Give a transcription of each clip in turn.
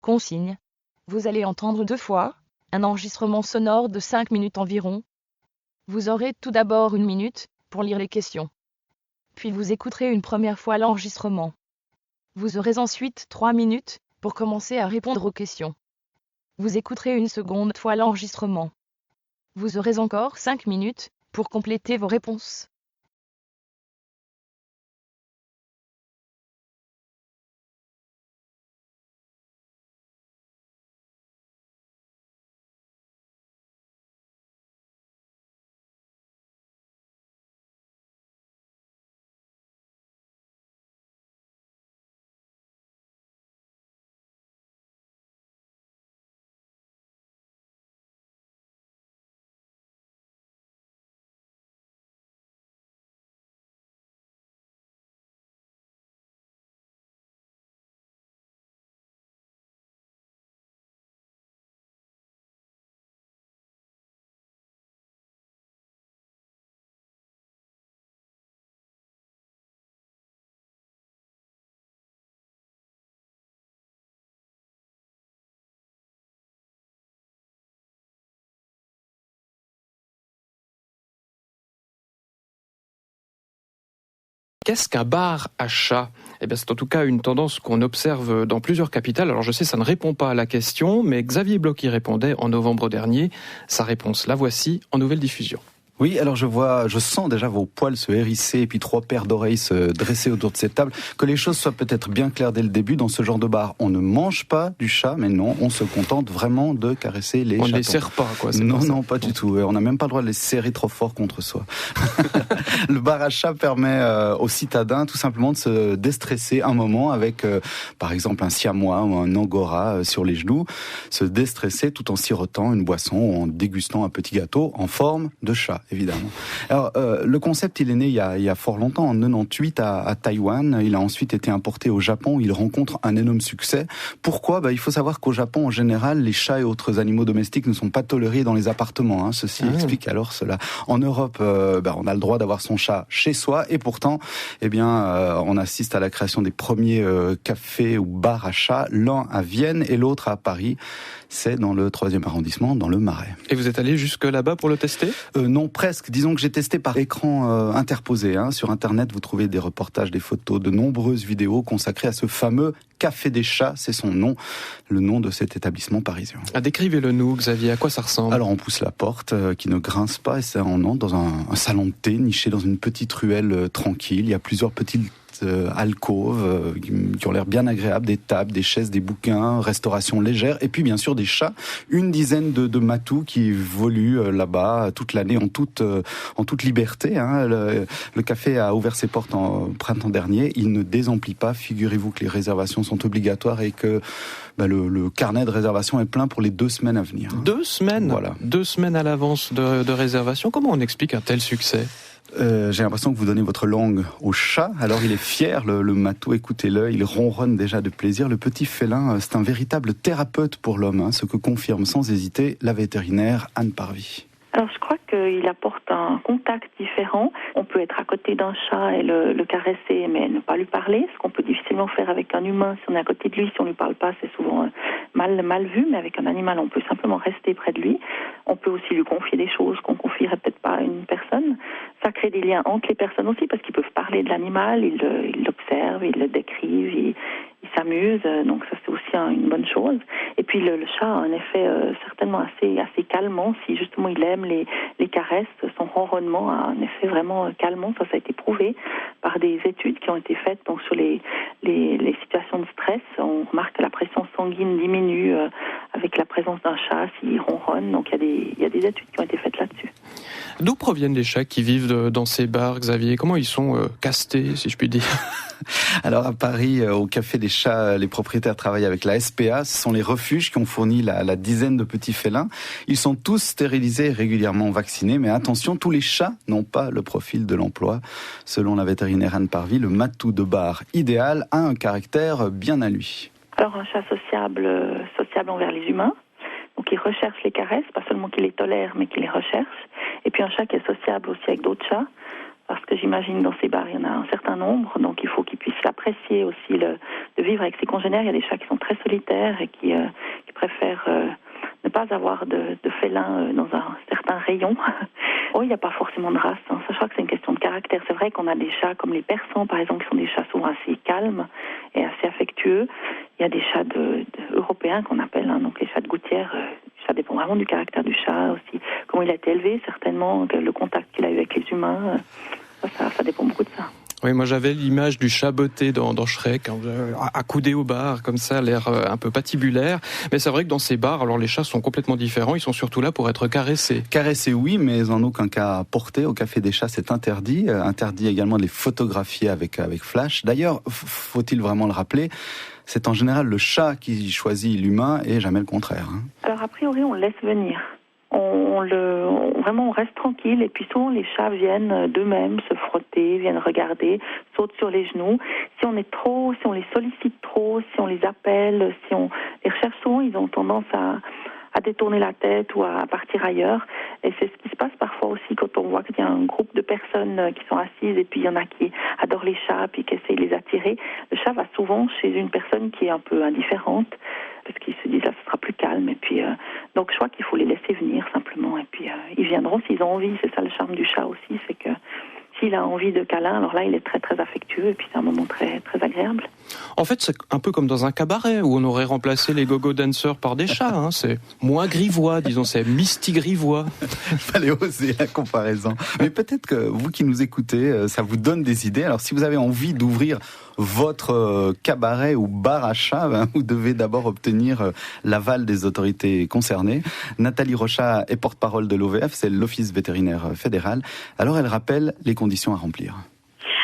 Consigne. Vous allez entendre 2 fois un enregistrement sonore de 5 minutes environ. Vous aurez tout d'abord 1 minute pour lire les questions. Puis vous écouterez une première fois l'enregistrement. Vous aurez ensuite 3 minutes pour commencer à répondre aux questions. Vous écouterez une seconde fois l'enregistrement. Vous aurez encore 5 minutes pour compléter vos réponses. Qu'est-ce qu'un bar à chat ? Eh bien, c'est en tout cas une tendance qu'on observe dans plusieurs capitales. Alors je sais, ça ne répond pas à la question, mais Xavier Bloch y répondait en novembre dernier. Sa réponse, la voici en nouvelle diffusion. Oui, alors je sens déjà vos poils se hérisser et puis 3 paires d'oreilles se dresser autour de cette table. Que les choses soient peut-être bien claires dès le début. Dans ce genre de bar, on ne mange pas du chat, mais non, on se contente vraiment de caresser les chatons. On ne les serre pas, quoi. Non, pas du tout. On n'a même pas le droit de les serrer trop fort contre soi. Le bar à chat permet aux citadins tout simplement de se déstresser un moment avec, par exemple, un siamois ou un angora sur les genoux. Se déstresser tout en sirotant une boisson ou en dégustant un petit gâteau en forme de chat. Évidemment. Alors, le concept, il est né il y a fort longtemps, en 98 à Taïwan. Il a ensuite été importé au Japon. Il rencontre un énorme succès. Pourquoi ? Il faut savoir qu'au Japon, en général, les chats et autres animaux domestiques ne sont pas tolérés dans les appartements. Ceci explique alors cela. En Europe, on a le droit d'avoir son chat chez soi. Et pourtant, on assiste à la création des premiers cafés ou bars à chats. L'un à Vienne et l'autre à Paris. C'est dans le 3e arrondissement, dans le Marais. Et vous êtes allé jusque là-bas pour le tester ? Non, presque. Disons que j'ai testé par écran interposé. Sur Internet, vous trouvez des reportages, des photos, de nombreuses vidéos consacrées à ce fameux Café des Chats. C'est son nom, le nom de cet établissement parisien. Décrivez-le-nous, Xavier. À quoi ça ressemble ? Alors, on pousse la porte qui ne grince pas et on entre dans un salon de thé niché dans une petite ruelle tranquille. Il y a plusieurs petites alcôves qui ont l'air bien agréables, des tables, des chaises, des bouquins, restauration légère, et puis bien sûr des chats, une dizaine de matous qui évoluent là-bas toute l'année en toute liberté. Le café a ouvert ses portes en printemps dernier, il ne désemplit pas, figurez-vous que les réservations sont obligatoires et que le carnet de réservation est plein pour les 2 semaines à venir. 2 semaines ? Voilà. 2 semaines à l'avance de réservation. Comment on explique un tel succès ? J'ai l'impression que vous donnez votre langue au chat. Alors il est fier, le matou, écoutez-le, il ronronne déjà de plaisir. Le petit félin, c'est un véritable thérapeute pour l'homme, ce que confirme sans hésiter la vétérinaire Anne Parvy. Alors je crois qu'il apporte un contact différent. On peut être à côté d'un chat et le caresser, mais ne pas lui parler, ce qu'on peut difficilement faire avec un humain. Si on est à côté de lui, si on lui parle pas, c'est souvent mal vu, mais avec un animal, on peut simplement rester près de lui. On peut aussi lui confier des choses qu'on confierait peut-être pas à une personne. Ça crée des liens entre les personnes aussi, parce qu'ils peuvent parler de l'animal, ils l'observent, ils le décrivent, ils s'amusent, donc ça c'est aussi une bonne chose. Et puis le chat a un effet certainement assez calmant, si justement il aime les caresses, son ronronnement a un effet vraiment calmant, ça a été prouvé par des études qui ont été faites donc sur les situations de stress. On remarque que la pression sanguine diminue avec la présence d'un chat s'il ronronne, donc il y a des études qui ont été faites là-dessus. D'où proviennent les chats qui vivent dans ces bars, Xavier ? Comment ils sont castés, si je puis dire ? Alors à Paris, au Café des Chats, les propriétaires travaillent avec la SPA. Ce sont les refuges qui ont fourni la dizaine de petits félins. Ils sont tous stérilisés et régulièrement vaccinés. Mais attention, tous les chats n'ont pas le profil de l'emploi. Selon la vétérinaire Anne Parvy, le matou de bar idéal a un caractère bien à lui. Alors un chat sociable envers les humains. Donc il recherche les caresses, pas seulement qu'il les tolère, mais qu'il les recherche. Et puis un chat qui est sociable aussi avec d'autres chats. parce que j'imagine dans ces bars, il y en a un certain nombre, donc il faut qu'ils puissent apprécier aussi de vivre avec ses congénères. Il y a des chats qui sont très solitaires et qui préfèrent ne pas avoir de félin dans un certain rayon. Oh, il n'y a pas forcément de race, hein. Ça, je crois que c'est une question de caractère. C'est vrai qu'on a des chats comme les persans, par exemple, qui sont des chats souvent assez calmes et assez affectueux. Il y a des chats européens qu'on appelle, hein, donc les chats de gouttière. Ça dépend vraiment du caractère du chat aussi, comment il a été élevé, certainement, le contact qu'il a eu avec les humains. Ça dépend beaucoup de ça. Oui, moi j'avais l'image du chat botté dans Shrek, accoudé au bar, comme ça, l'air un peu patibulaire. Mais c'est vrai que dans ces bars, alors les chats sont complètement différents, ils sont surtout là pour être caressés. Caressés, oui, mais en aucun cas portés. Au Café des Chats, c'est interdit. Interdit également de les photographier avec flash. D'ailleurs, faut-il vraiment le rappeler, c'est en général le chat qui choisit l'humain et jamais le contraire. Hein. Alors a priori, on le laisse venir. Vraiment, on reste tranquille et puis souvent les chats viennent d'eux-mêmes se frotter, viennent regarder, sautent sur les genoux. Si on les sollicite trop, si on les appelle, si on les recherche souvent, ils ont tendance à détourner la tête ou à partir ailleurs. Et c'est ce qui se passe parfois aussi quand on voit qu'il y a un groupe de personnes qui sont assises et puis il y en a qui adorent les chats puis qui essayent de les attirer. Le chat va souvent chez une personne qui est un peu indifférente parce qu'ils se disent là ce sera plus calme. Et puis donc je crois qu'il faut les laisser venir simplement et puis ils viendront s'ils ont envie. C'est ça le charme du chat aussi, c'est que s'il a envie de câlin, alors là il est très très affectueux et puis c'est un moment très très agréable. En fait, c'est un peu comme dans un cabaret où on aurait remplacé les go-go dancers par des chats. Hein. C'est moins grivois, disons, c'est misty-grivois. Il fallait oser la comparaison. Mais peut-être que vous qui nous écoutez, ça vous donne des idées. Alors si vous avez envie d'ouvrir votre cabaret ou bar à chat, vous devez d'abord obtenir l'aval des autorités concernées. Nathalie Rochat est porte-parole de l'OVF, c'est l'Office vétérinaire fédéral. Alors elle rappelle les conditions à remplir.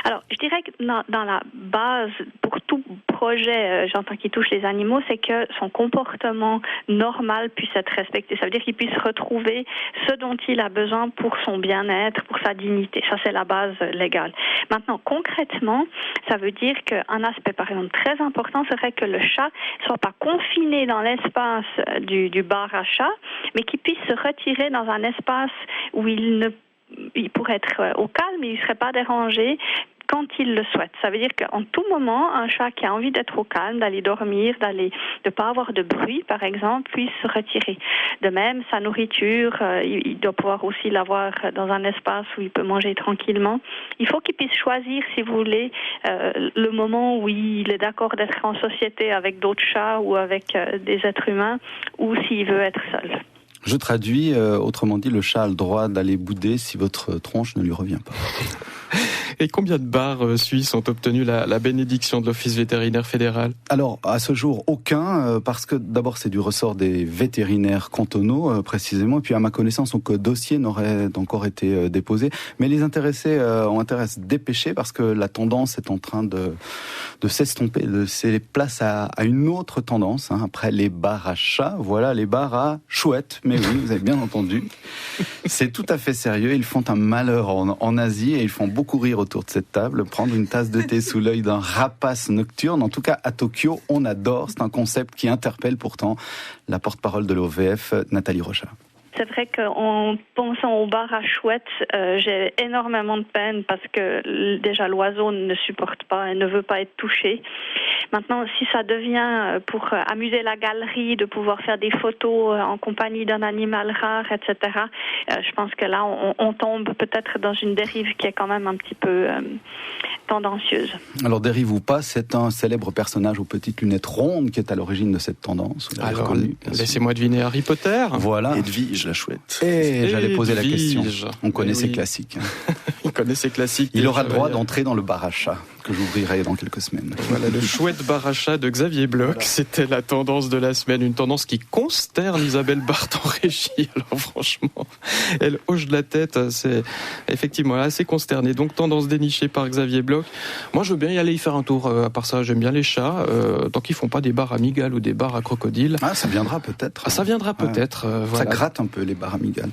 Alors, je dirais que dans la base, pour tout projet, j'entends qui touche les animaux, c'est que son comportement normal puisse être respecté. Ça veut dire qu'il puisse retrouver ce dont il a besoin pour son bien-être, pour sa dignité. Ça, c'est la base légale. Maintenant, concrètement, ça veut dire qu'un aspect, par exemple, très important serait que le chat ne soit pas confiné dans l'espace du bar à chat, mais qu'il puisse se retirer dans un espace où il pourrait être au calme, il ne serait pas dérangé quand il le souhaite. Ça veut dire qu'en tout moment, un chat qui a envie d'être au calme, d'aller dormir, de ne pas avoir de bruit, par exemple, puisse se retirer. De même, sa nourriture, il doit pouvoir aussi l'avoir dans un espace où il peut manger tranquillement. Il faut qu'il puisse choisir, si vous voulez, le moment où il est d'accord d'être en société avec d'autres chats ou avec des êtres humains, ou s'il veut être seul. Je traduis, autrement dit, le chat a le droit d'aller bouder si votre tronche ne lui revient pas. Et combien de bars suisses ont obtenu la bénédiction de l'Office vétérinaire fédéral ? Alors, à ce jour, aucun, parce que d'abord, c'est du ressort des vétérinaires cantonaux, précisément, et puis à ma connaissance, aucun dossier n'aurait encore été déposé. Mais les intéressés ont intérêt à se dépêcher, parce que la tendance est en train de s'estomper, de laisser place à une autre tendance. Hein. Après les bars à chats, voilà les bars à chouettes. Mais oui, vous avez bien entendu. C'est tout à fait sérieux. Ils font un malheur en Asie et ils font beaucoup rire autour de cette table. Prendre une tasse de thé sous l'œil d'un rapace nocturne. En tout cas, à Tokyo, on adore. C'est un concept qui interpelle pourtant la porte-parole de l'OVF, Nathalie Rochat. C'est vrai qu'en pensant au bar à chouettes, j'ai énormément de peine parce que déjà l'oiseau ne supporte pas et ne veut pas être touché. Maintenant, si ça devient pour amuser la galerie, de pouvoir faire des photos en compagnie d'un animal rare, etc., je pense que là, on tombe peut-être dans une dérive qui est quand même un petit peu tendancieuse. Alors, dérive ou pas, c'est un célèbre personnage aux petites lunettes rondes qui est à l'origine de cette tendance. Alors, reconnu, laissez-moi deviner Harry Potter. Voilà. Edwige, la chouette. Et j'allais poser la question. On connaît ses oui. classiques. On connaît ses classiques. Il aura le droit d'entrer dans le bar à chat que j'ouvrirai dans quelques semaines. Voilà, le chouette bar à chat de Xavier Bloch. Voilà. C'était la tendance de la semaine. Une tendance qui consterne Isabelle Barthes en régie. Alors franchement, elle hoche de la tête. C'est effectivement assez consterné. Donc tendance dénichée par Xavier Bloch. Moi, je veux bien y aller y faire un tour. À part ça, j'aime bien les chats. Tant qu'ils font pas des bars à migales ou des bars à crocodiles. Ah, ça viendra peut-être. Ah, ça viendra peut-être. Voilà. Ça gratte un peu les bars à migales.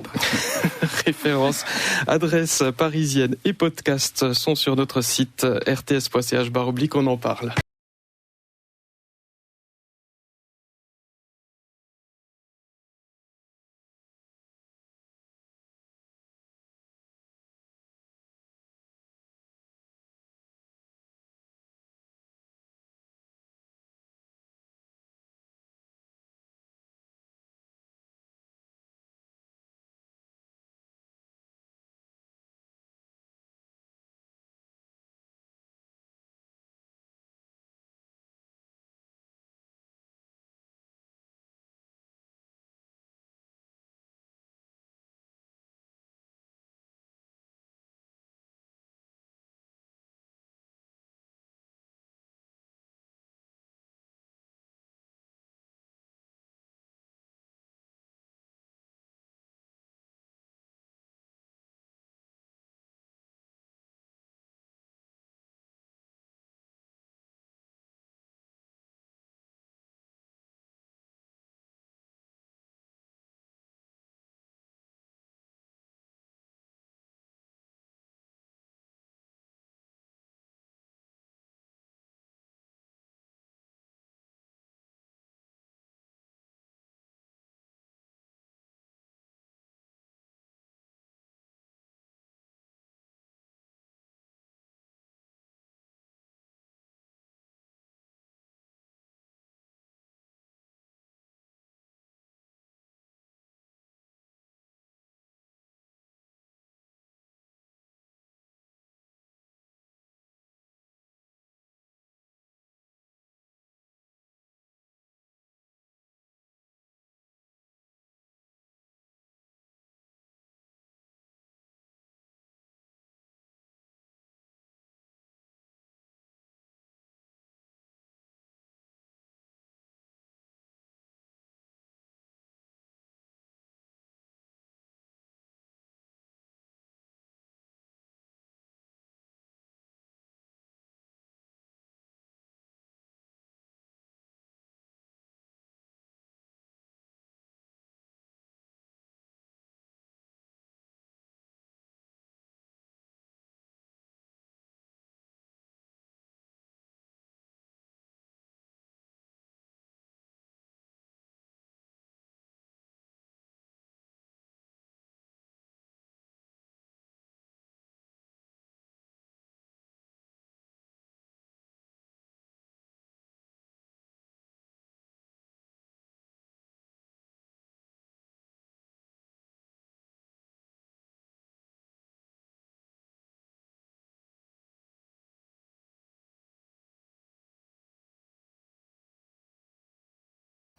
Référence, adresse parisienne et podcast sont sur notre site rts.ch/, on en parle.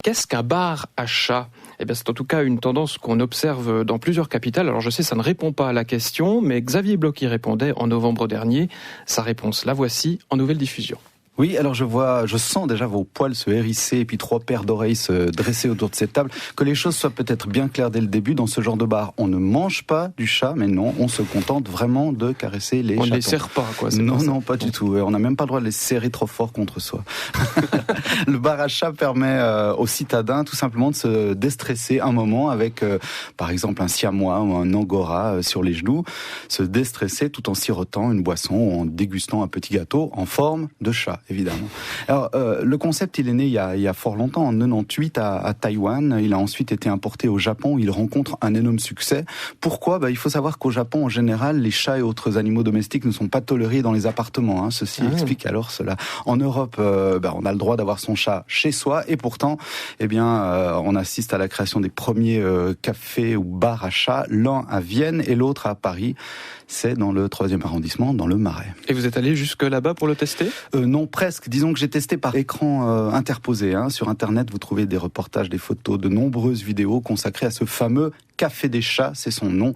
Qu'est-ce qu'un bar à chat ? Eh bien, c'est en tout cas une tendance qu'on observe dans plusieurs capitales. Alors je sais, ça ne répond pas à la question, mais Xavier Bloch y répondait en novembre dernier. Sa réponse, la voici en nouvelle diffusion. Oui, alors je sens déjà vos poils se hérisser et puis 3 paires d'oreilles se dresser autour de cette table. Que les choses soient peut-être bien claires dès le début. Dans ce genre de bar, on ne mange pas du chat, mais non, on se contente vraiment de caresser les chatons. On ne les serre pas, quoi. Non, pas du tout. On n'a même pas le droit de les serrer trop fort contre soi. Le bar à chat permet aux citadins tout simplement de se déstresser un moment avec, par exemple, un siamois ou un angora sur les genoux. Se déstresser tout en sirotant une boisson ou en dégustant un petit gâteau en forme de chat. Évidemment. Alors, le concept, il est né il y a fort longtemps, en 98 à Taïwan. Il a ensuite été importé au Japon, où il rencontre un énorme succès. Pourquoi ? Il faut savoir qu'au Japon, en général, les chats et autres animaux domestiques ne sont pas tolérés dans les appartements. Ceci explique alors cela. En Europe, on a le droit d'avoir son chat chez soi, et pourtant, on assiste à la création des premiers cafés ou bars à chats, l'un à Vienne et l'autre à Paris. C'est dans le 3e arrondissement, dans le Marais. Et vous êtes allé jusque là-bas pour le tester ? Non, presque. Disons que j'ai testé par écran interposé. Sur Internet, vous trouvez des reportages, des photos, de nombreuses vidéos consacrées à ce fameux Café des Chats. C'est son nom,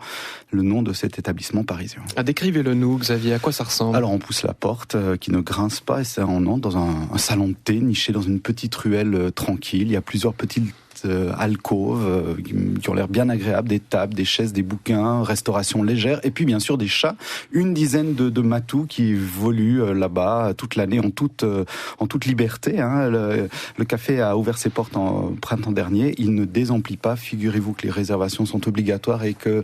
le nom de cet établissement parisien. Décrivez-le nous, Xavier. À quoi ça ressemble ? Alors, on pousse la porte qui ne grince pas et on entre dans un salon de thé niché dans une petite ruelle tranquille. Il y a plusieurs petites alcôves qui ont l'air bien agréables, des tables, des chaises, des bouquins, restauration légère, et puis bien sûr des chats, une dizaine de matous qui évoluent là-bas toute l'année en toute liberté. Le café a ouvert ses portes en printemps dernier, il ne désemplit pas, figurez-vous que les réservations sont obligatoires et que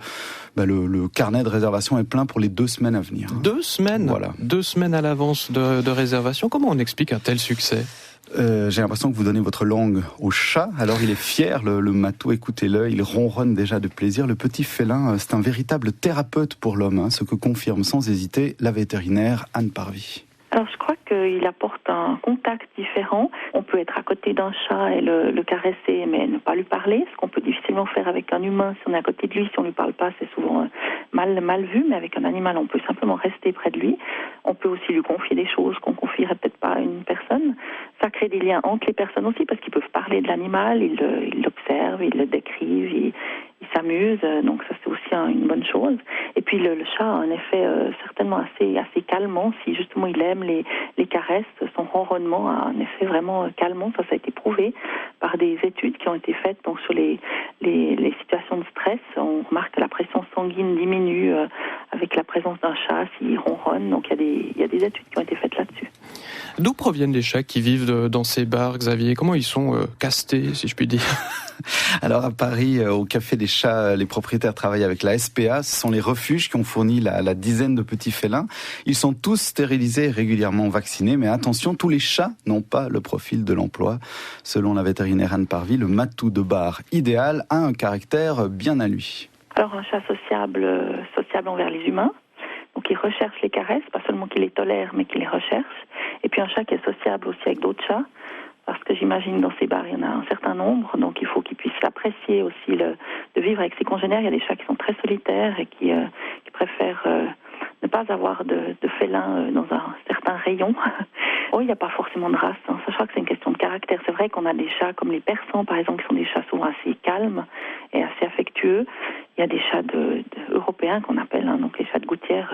le carnet de réservation est plein pour les 2 semaines à venir. 2 semaines ? Voilà. 2 semaines à l'avance de réservation. Comment on explique un tel succès ? J'ai l'impression que vous donnez votre langue au chat. Alors il est fier, le matou, écoutez-le, il ronronne déjà de plaisir. Le petit félin, c'est un véritable thérapeute pour l'homme, ce que confirme sans hésiter la vétérinaire Anne Parvy. Alors je crois qu'il apporte un contact différent. On peut être à côté d'un chat et le caresser, mais ne pas lui parler, ce qu'on peut difficilement faire avec un humain. Si on est à côté de lui, si on ne lui parle pas, c'est souvent mal vu, mais avec un animal, on peut simplement rester près de lui. On peut aussi lui confier des choses qu'on confierait peut-être pas à une personne. Ça crée des liens entre les personnes aussi, parce qu'ils peuvent parler de l'animal, ils l'observent, ils le décrivent, ils s'amusent, donc ça c'est aussi une bonne chose. Et puis le chat a un effet certainement assez calmant, si justement il aime les caresses, son ronronnement a un effet vraiment calmant, ça a été prouvé par des études qui ont été faites donc sur les situations de stress. On remarque que la pression sanguine diminue avec la présence d'un chat s'il ronronne, donc il y a des études qui ont été faites là-dessus. D'où proviennent les chats qui vivent dans ces bars, Xavier ? Comment ils sont castés, si je puis dire ? Alors à Paris, au Café des Chats, les propriétaires travaillent avec la SPA. Ce sont les refuges qui ont fourni la dizaine de petits félins. Ils sont tous stérilisés et régulièrement vaccinés. Mais attention, tous les chats n'ont pas le profil de l'emploi. Selon la vétérinaire Anne Parvy, le matou de bar idéal a un caractère bien à lui. Alors un chat sociable envers les humains. Donc il recherche les caresses, pas seulement qu'il les tolère, mais qu'il les recherche. Et puis un chat qui est sociable aussi avec d'autres chats, parce que j'imagine dans ces bars, il y en a un certain nombre, donc il faut qu'il puisse apprécier aussi de vivre avec ses congénères. Il y a des chats qui sont très solitaires et qui préfèrent ne pas avoir de félin dans un certain rayon. Il n'y a pas forcément de race, Ça, je crois que c'est une question de caractère. C'est vrai qu'on a des chats comme les persans, par exemple, qui sont des chats souvent assez calmes et assez affectueux. Il y a des chats européens qu'on appelle, donc les chats de gouttière.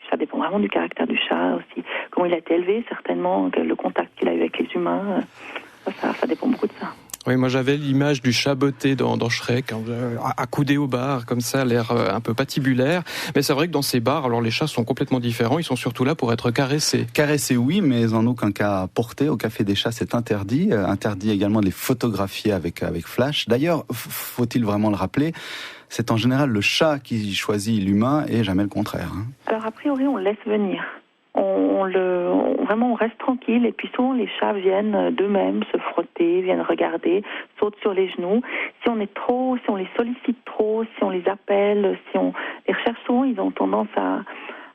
Ça dépend vraiment du caractère du chat aussi, comment il a été élevé, certainement, le contact qu'il a eu avec les humains. Ça dépend beaucoup de ça. Oui, moi j'avais l'image du chat botté dans Shrek, accoudé au bar, comme ça, l'air un peu patibulaire. Mais c'est vrai que dans ces bars, alors les chats sont complètement différents, ils sont surtout là pour être caressés. Caressés, oui, mais en aucun cas portés. Au Café des Chats, c'est interdit. Interdit également de les photographier avec flash. D'ailleurs, faut-il vraiment le rappeler, c'est en général le chat qui choisit l'humain et jamais le contraire. Alors a priori, on le laisse venir. Vraiment on reste tranquille, et puis souvent les chats viennent d'eux-mêmes se frotter, viennent regarder, sautent sur les genoux. Si on les sollicite trop, si on les appelle, si on les recherche souvent, ils ont tendance à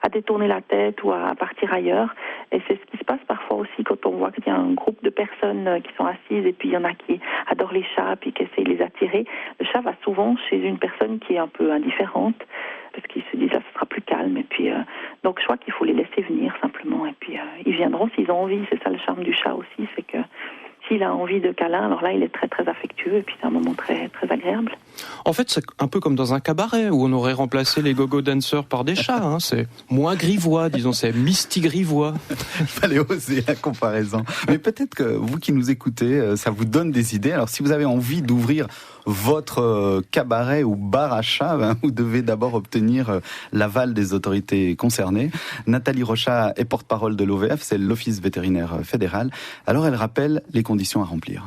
détourner la tête ou à partir ailleurs. Et c'est ce qui se passe parfois aussi quand on voit qu'il y a un groupe de personnes qui sont assises et puis il y en a qui adorent les chats puis qui essayent de les attirer. Le chat va souvent chez une personne qui est un peu indifférente parce qu'ils se disent là ce sera plus calme. Et puis donc je crois qu'il faut les laisser venir simplement, et puis ils viendront s'ils ont envie. C'est ça le charme du chat aussi, c'est que s'il a envie de câlin, alors là, il est très très affectueux et puis c'est un moment très très agréable. En fait, c'est un peu comme dans un cabaret où on aurait remplacé les go-go dancers par des chats. Hein. C'est moins grivois, disons, c'est mistigrivois. Il fallait oser la comparaison. Mais peut-être que vous qui nous écoutez, ça vous donne des idées. Alors si vous avez envie d'ouvrir votre cabaret ou bar à chat, vous devez d'abord obtenir l'aval des autorités concernées. Nathalie Rochat est porte-parole de l'OVF, c'est l'Office vétérinaire fédéral. Alors elle rappelle les conditions à remplir.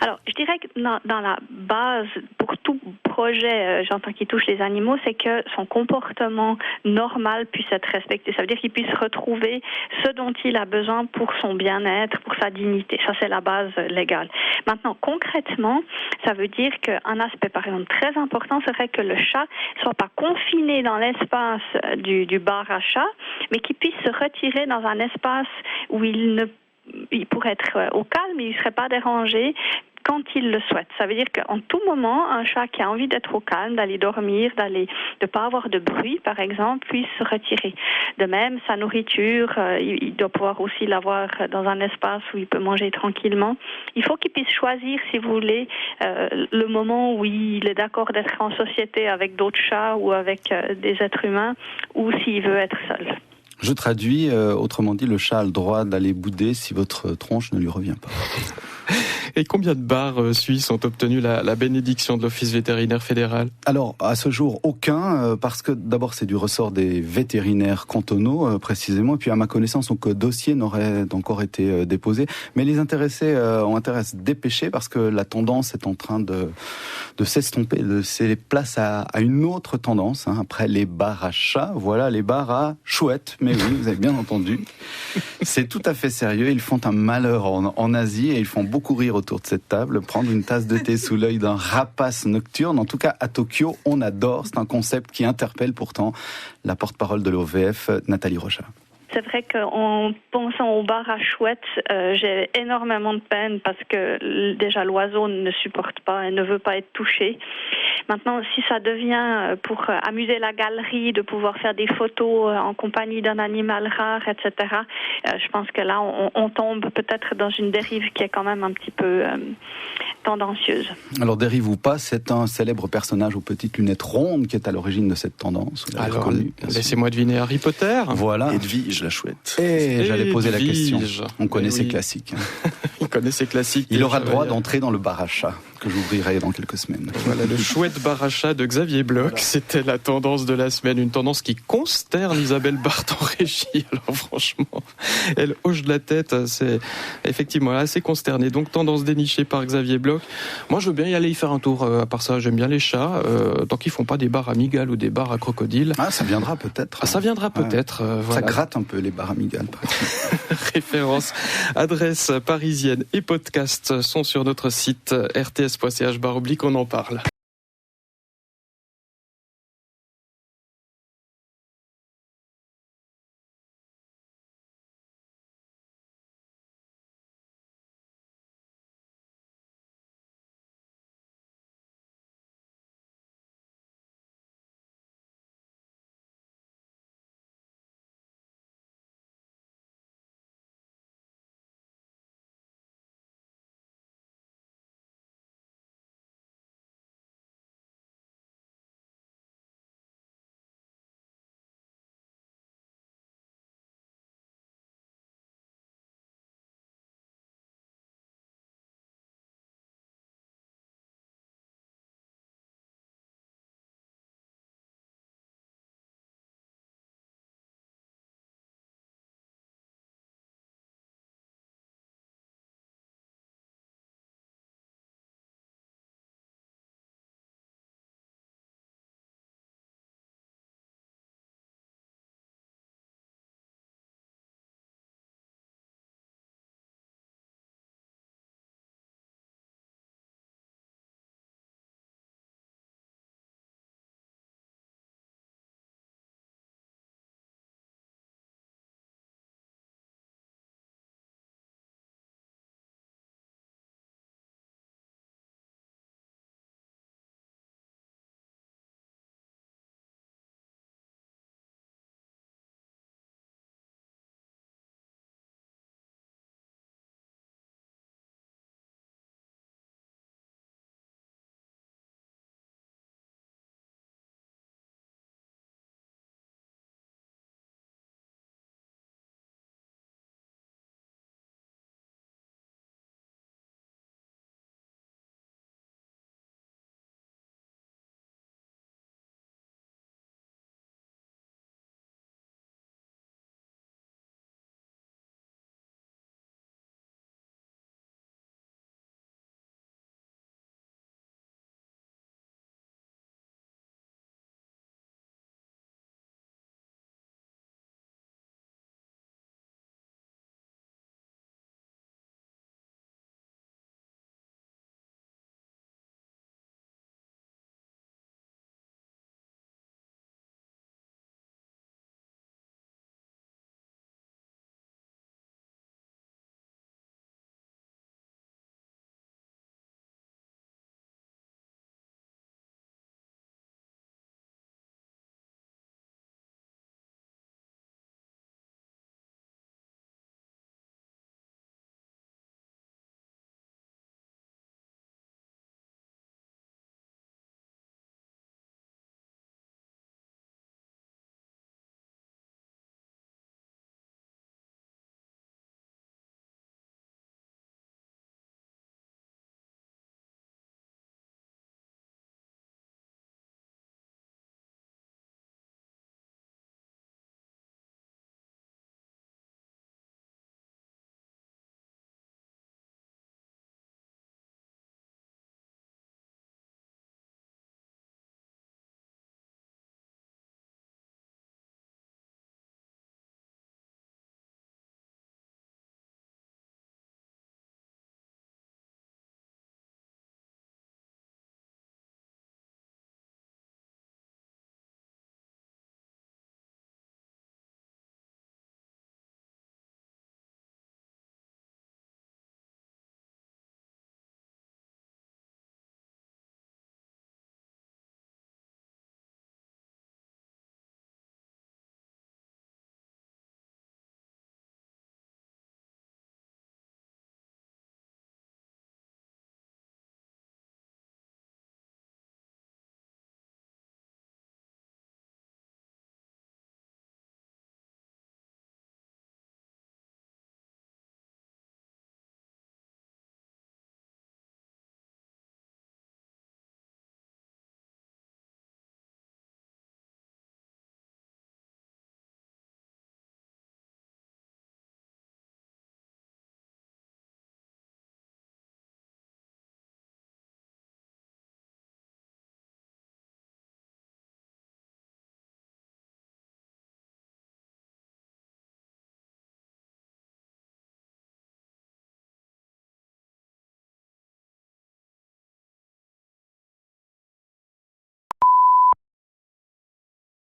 Alors, je dirais que dans la base, pour tout projet, j'entends qui touche les animaux, c'est que son comportement normal puisse être respecté. Ça veut dire qu'il puisse retrouver ce dont il a besoin pour son bien-être, pour sa dignité. Ça, c'est la base légale. Maintenant, concrètement, ça veut dire qu'un aspect, par exemple, très important serait que le chat ne soit pas confiné dans l'espace du bar à chat, mais qu'il puisse se retirer dans un espace où il pourrait être au calme, il ne serait pas dérangé quand il le souhaite. Ça veut dire qu'en tout moment, un chat qui a envie d'être au calme, d'aller dormir, de ne pas avoir de bruit, par exemple, puisse se retirer. De même, sa nourriture, il doit pouvoir aussi l'avoir dans un espace où il peut manger tranquillement. Il faut qu'il puisse choisir, si vous voulez, le moment où il est d'accord d'être en société avec d'autres chats ou avec des êtres humains, ou s'il veut être seul. Je traduis, autrement dit, le chat a le droit d'aller bouder si votre tronche ne lui revient pas. Et combien de bars suisses ont obtenu la bénédiction de l'Office vétérinaire fédéral ? Alors, à ce jour, aucun, parce que d'abord, c'est du ressort des vétérinaires cantonaux, précisément, et puis à ma connaissance, aucun dossier n'aurait encore été déposé. Mais les intéressés ont intérêt à se dépêcher, parce que la tendance est en train de s'estomper, de laisser place à une autre tendance. Hein. Après les bars à chats, voilà les bars à chouettes. Mais oui, vous avez bien entendu. C'est tout à fait sérieux. Ils font un malheur en Asie et ils font beaucoup rire autour de cette table. Prendre une tasse de thé sous l'œil d'un rapace nocturne. En tout cas, à Tokyo, on adore. C'est un concept qui interpelle pourtant la porte-parole de l'OVF, Nathalie Rochat. C'est vrai qu'en pensant au bar à chouettes, j'ai énormément de peine parce que déjà l'oiseau ne supporte pas et ne veut pas être touché. Maintenant, si ça devient pour amuser la galerie, de pouvoir faire des photos en compagnie d'un animal rare, etc., je pense que là, on tombe peut-être dans une dérive qui est quand même un petit peu tendancieuse. Alors, dérive ou pas, c'est un célèbre personnage aux petites lunettes rondes qui est à l'origine de cette tendance. Alors, laissez-moi deviner Harry Potter. Voilà. Edwige la chouette. Et j'allais poser la question. Edwige. On connaît ses classiques. Il connaît ses classiques. Il aura le droit d'entrer dans le bar à chat que j'ouvrirai dans quelques semaines. Voilà, le chouette bar à chat de Xavier Bloch. Voilà. C'était la tendance de la semaine. Une tendance qui consterne Isabelle Barthes en régie. Alors franchement, elle hoche de la tête. C'est effectivement assez consterné. Donc tendance dénichée par Xavier Bloch. Moi, je veux bien y aller y faire un tour. À part ça, j'aime bien les chats. Tant qu'ils font pas des bars à migales ou des bars à crocodiles. Ah, ça viendra peut-être. Ah, ça viendra peut-être. Voilà. Ça gratte un peu les bars à migales. Référence, adresse parisienne et podcast sont sur notre site rts.ch/, on en parle.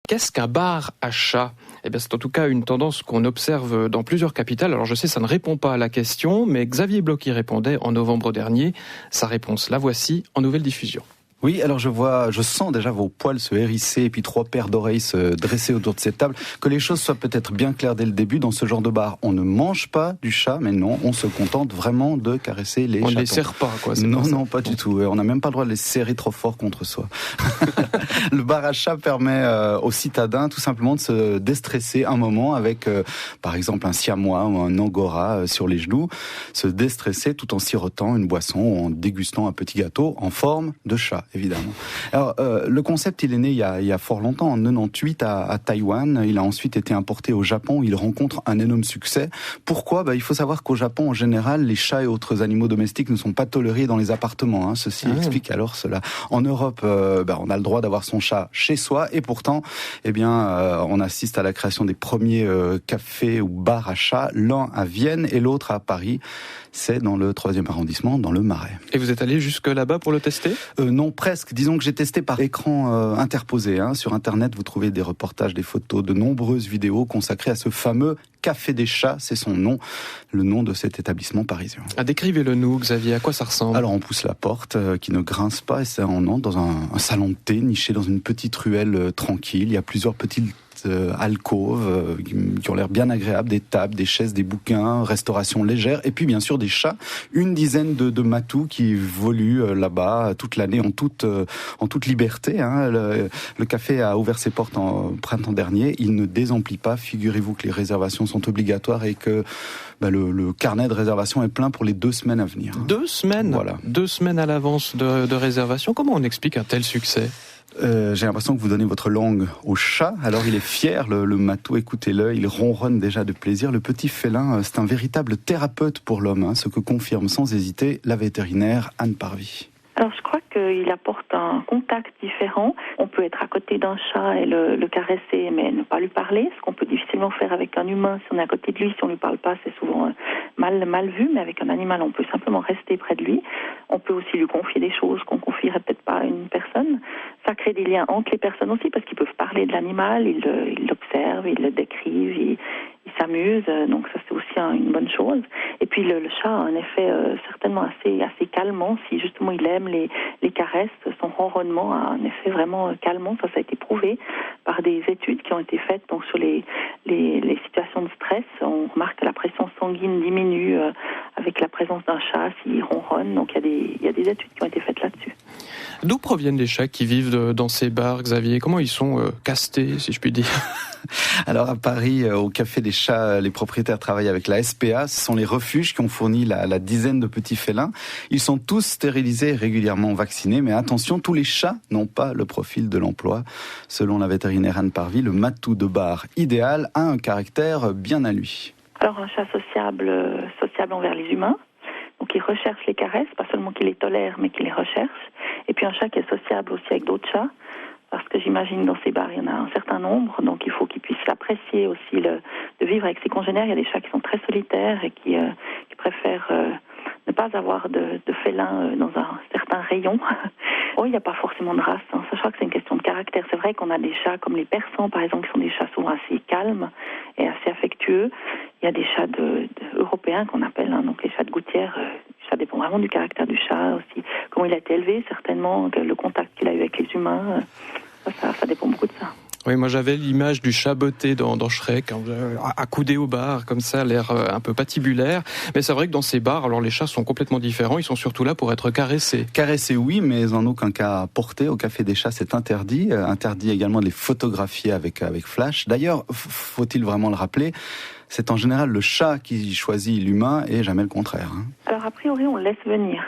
Qu'est-ce qu'un bar à chat ? Eh bien, c'est en tout cas une tendance qu'on observe dans plusieurs capitales. Alors je sais, ça ne répond pas à la question, mais Xavier Bloch y répondait en novembre dernier. Sa réponse, la voici en nouvelle diffusion. Oui, alors je sens déjà vos poils se hérisser et puis 3 paires d'oreilles se dresser autour de cette table. Que les choses soient peut-être bien claires dès le début. Dans ce genre de bar, on ne mange pas du chat, mais non, on se contente vraiment de caresser les chatons. On ne les serre pas, quoi. Non, pas du tout. On n'a même pas le droit de les serrer trop fort contre soi. Le bar à chat permet aux citadins tout simplement de se déstresser un moment avec, par exemple, un siamois ou un angora sur les genoux. Se déstresser tout en sirotant une boisson ou en dégustant un petit gâteau en forme de chat. Évidemment. Alors, le concept, il est né il y a fort longtemps, en 98 à Taïwan. Il a ensuite été importé au Japon. Il rencontre un énorme succès. Pourquoi ? Il faut savoir qu'au Japon, en général, les chats et autres animaux domestiques ne sont pas tolérés dans les appartements. Ceci explique alors cela. En Europe, on a le droit d'avoir son chat chez soi. Et pourtant, on assiste à la création des premiers cafés ou bars à chats. L'un à Vienne et l'autre à Paris. C'est dans le 3e arrondissement, dans le Marais. Et vous êtes allé jusque là-bas pour le tester ? Non, presque. Disons que j'ai testé par écran interposé. Sur Internet, vous trouvez des reportages, des photos, de nombreuses vidéos consacrées à ce fameux Café des Chats. C'est son nom, le nom de cet établissement parisien. Décrivez-le nous, Xavier. À quoi ça ressemble ? Alors, on pousse la porte qui ne grince pas et on entre dans un salon de thé niché dans une petite ruelle tranquille. Il y a plusieurs petites alcôves qui ont l'air bien agréables, des tables, des chaises, des bouquins, restauration légère, et puis bien sûr des chats, une dizaine de matous qui évoluent là-bas toute l'année en toute liberté. Le café a ouvert ses portes en printemps dernier, il ne désemplit pas, figurez-vous que les réservations sont obligatoires et que le carnet de réservation est plein pour les 2 semaines à venir. 2 semaines ? Voilà. 2 semaines à l'avance de réservation. Comment on explique un tel succès ? J'ai l'impression que vous donnez votre langue au chat. Alors il est fier, le matou, écoutez-le, il ronronne déjà de plaisir. Le petit félin, c'est un véritable thérapeute pour l'homme, ce que confirme sans hésiter la vétérinaire Anne Parvy. Alors je crois qu'il apporte un contact différent. On peut être à côté d'un chat et le caresser, mais ne pas lui parler, ce qu'on peut difficilement faire avec un humain. Si on est à côté de lui, si on lui parle pas, c'est souvent mal vu, mais avec un animal, on peut simplement rester près de lui. On peut aussi lui confier des choses qu'on confierait peut-être pas à une personne. Ça crée des liens entre les personnes aussi, parce qu'ils peuvent parler de l'animal, ils l'observent, ils le décrivent, ils s'amusent, donc ça c'est aussi une bonne chose. Et puis le chat a un effet certainement assez calmant, si justement il aime les caresses, son ronronnement a un effet vraiment calmant, ça a été prouvé par des études qui ont été faites donc sur les situations de stress. On remarque que la pression sanguine diminue avec la présence d'un chat s'il ronronne, donc il y a des études qui ont été faites là-dessus. D'où proviennent les chats qui vivent dans ces bars, Xavier ? Comment ils sont castés, si je puis dire ? Alors à Paris, au Café des Chats, les propriétaires travaillent avec la SPA. Ce sont les refuges qui ont fourni la dizaine de petits félins. Ils sont tous stérilisés et régulièrement vaccinés. Mais attention, tous les chats n'ont pas le profil de l'emploi. Selon la vétérinaire Anne Parvy, le matou de bar idéal a un caractère bien à lui. Alors un chat sociable envers les humains. Donc il recherche les caresses, pas seulement qu'il les tolère, mais qu'il les recherche. Et puis un chat qui est sociable aussi avec d'autres chats, parce que j'imagine dans ces bars, il y en a un certain nombre, donc il faut qu'il puisse apprécier aussi de vivre avec ses congénères. Il y a des chats qui sont très solitaires et qui préfèrent ne pas avoir de félin dans un certain rayon. Il n'y a pas forcément de race, ça, je crois que c'est une question de caractère. C'est vrai qu'on a des chats comme les persans, par exemple, qui sont des chats souvent assez calmes et assez affectueux. Il y a des chats européens qu'on appelle, donc les chats de gouttière. Ça dépend vraiment du caractère du chat aussi, comment il a été élevé, certainement, le contact qu'il a eu avec les humains. Ça dépend beaucoup de ça. Oui, moi j'avais l'image du chat botté dans Shrek, accoudé au bar, comme ça, l'air un peu patibulaire. Mais c'est vrai que dans ces bars, alors les chats sont complètement différents, ils sont surtout là pour être caressés. Caressés, oui, mais en aucun cas portés. Au Café des Chats, c'est interdit. Interdit également de les photographier avec flash. D'ailleurs, faut-il vraiment le rappeler, c'est en général le chat qui choisit l'humain et jamais le contraire. Alors a priori, on le laisse venir.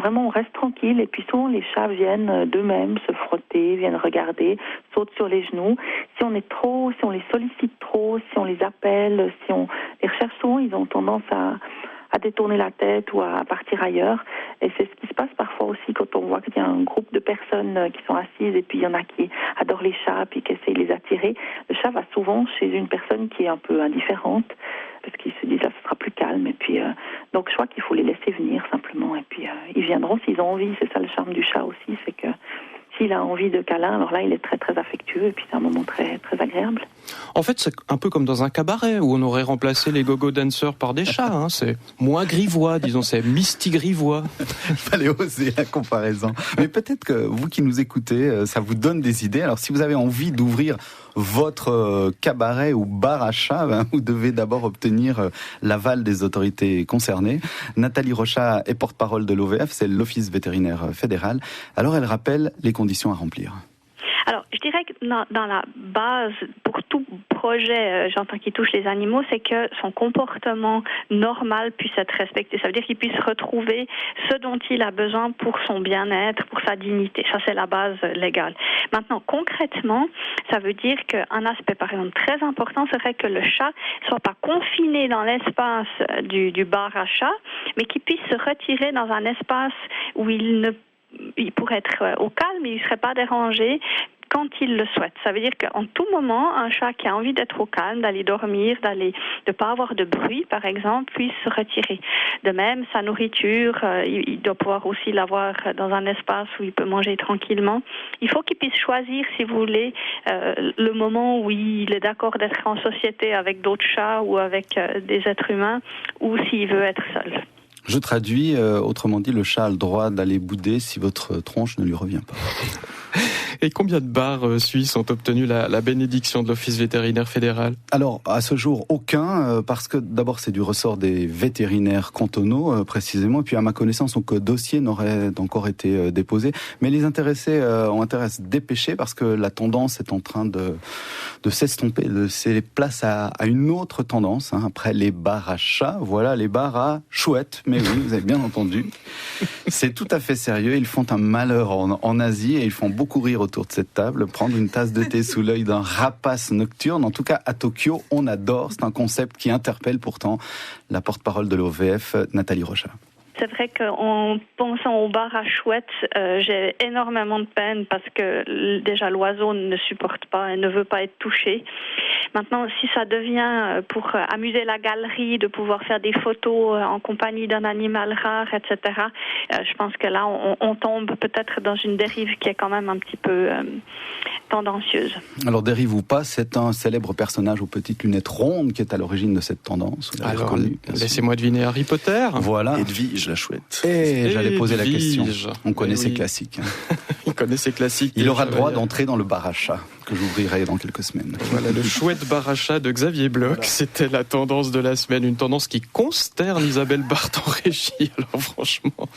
Vraiment, on reste tranquille et puis souvent les chats viennent d'eux-mêmes se frotter, viennent regarder, sautent sur les genoux. Si on les sollicite trop, si on les appelle, si on les recherche souvent, ils ont tendance à détourner la tête ou à partir ailleurs. Et c'est ce qui se passe parfois aussi quand on voit qu'il y a un groupe de personnes qui sont assises et puis il y en a qui adorent les chats puis qui essayent de les attirer. Le chat va souvent chez une personne qui est un peu indifférente parce qu'ils se disent là ce sera plus calme. Et puis donc je crois qu'il faut les laisser venir simplement et puis ils viendront s'ils ont envie. C'est ça le charme du chat aussi, c'est que s'il a envie de câlin, alors là, il est très très affectueux et puis c'est un moment très très agréable. En fait, c'est un peu comme dans un cabaret où on aurait remplacé les go-go dancers par des chats. Hein. C'est moins grivois, disons, c'est misty-grivois. Il fallait oser la comparaison. Mais peut-être que vous qui nous écoutez, ça vous donne des idées. Alors si vous avez envie d'ouvrir votre cabaret ou bar à chat, vous devez d'abord obtenir l'aval des autorités concernées. Nathalie Rochat est porte-parole de l'OVF, c'est l'Office vétérinaire fédéral. Alors elle rappelle les conditions à remplir. Alors, je dirais que dans la base, pour tout projet, j'entends qui touche les animaux, c'est que son comportement normal puisse être respecté. Ça veut dire qu'il puisse retrouver ce dont il a besoin pour son bien-être, pour sa dignité. Ça, c'est la base légale. Maintenant, concrètement, ça veut dire qu'un aspect, par exemple, très important serait que le chat ne soit pas confiné dans l'espace du bar à chat, mais qu'il puisse se retirer dans un espace où il pourrait être au calme, il ne serait pas dérangé quand il le souhaite. Ça veut dire qu'en tout moment, un chat qui a envie d'être au calme, d'aller dormir, de ne pas avoir de bruit, par exemple, puisse se retirer. De même, sa nourriture, il doit pouvoir aussi l'avoir dans un espace où il peut manger tranquillement. Il faut qu'il puisse choisir, si vous voulez, le moment où il est d'accord d'être en société avec d'autres chats ou avec des êtres humains, ou s'il veut être seul. Je traduis, autrement dit, le chat a le droit d'aller bouder si votre tronche ne lui revient pas. Et combien de bars suisses ont obtenu la bénédiction de l'Office vétérinaire fédéral ? Alors, à ce jour, aucun, parce que d'abord, c'est du ressort des vétérinaires cantonaux, précisément, et puis à ma connaissance, aucun dossier n'aurait encore été déposé. Mais les intéressés ont intérêt à se dépêcher, parce que la tendance est en train de s'estomper, de laisser place à une autre tendance. Après les bars à chats, voilà les bars à chouettes. Mais oui, vous avez bien entendu. C'est tout à fait sérieux. Ils font un malheur en Asie et ils font beaucoup rire autour de cette table. Prendre une tasse de thé sous l'œil d'un rapace nocturne. En tout cas, à Tokyo, on adore. C'est un concept qui interpelle pourtant la porte-parole de l'OVF, Nathalie Rochat. C'est vrai qu'en pensant au bar à chouettes, j'ai énormément de peine parce que déjà l'oiseau ne supporte pas et ne veut pas être touché. Maintenant, si ça devient pour amuser la galerie, de pouvoir faire des photos en compagnie d'un animal rare, etc., je pense que là, on tombe peut-être dans une dérive qui est quand même un petit peu tendancieuse. Alors, dérive ou pas, c'est un célèbre personnage aux petites lunettes rondes qui est à l'origine de cette tendance. Alors, reconnu, laissez-moi deviner Harry Potter. Voilà. Edwige la chouette. Et j'allais poser la question. On connaît ses ses classiques. On connaît ses classiques. Il aura le droit d'entrer dans le bar à chat que j'ouvrirai dans quelques semaines. Voilà, le chouette bar à chat de Xavier Bloch. Voilà. C'était la tendance de la semaine, une tendance qui consterne Isabelle Barthes en régie. Alors franchement,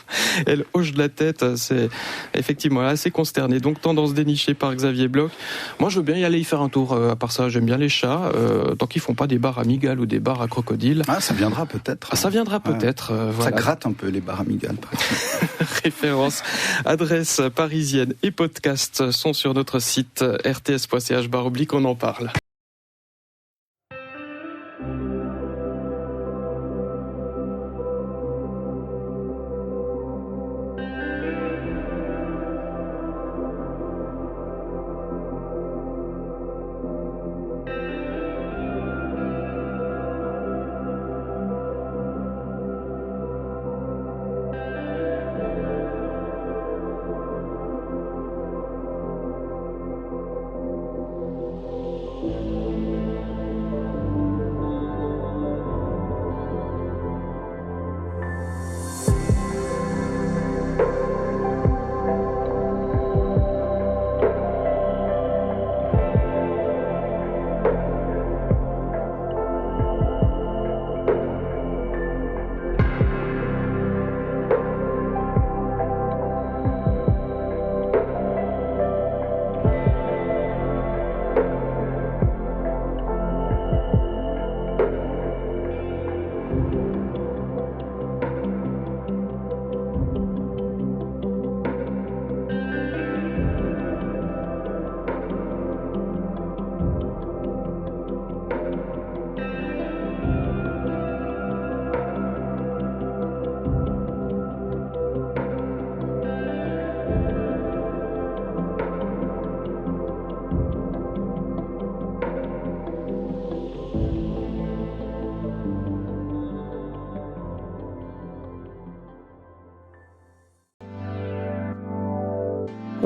elle hoche de la tête, c'est effectivement assez consternée. Donc tendance dénichée par Xavier Bloch. Moi je veux bien y aller y faire un tour. À part ça, j'aime bien les chats. Tant qu'ils font pas des bars à migales ou des bars à crocodiles. Ah, ça viendra peut-être. Ah, ça viendra peut-être. Voilà. Ça gratte un peu les bars à migales. Référence, adresse parisienne et podcast sont sur notre site rts.ch/, on en parle.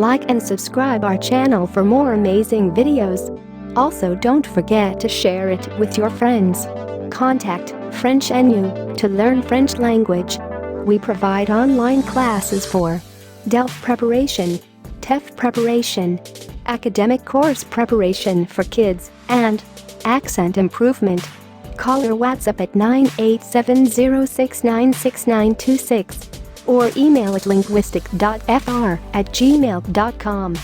Like and subscribe our channel for more amazing videos. Also, don't forget to share it with your friends. Contact French NU to learn French language. We provide online classes for DELF preparation, TEF preparation, academic course preparation for kids, and accent improvement. Call or WhatsApp at 987069696 or email at linguistic.fr@gmail.com.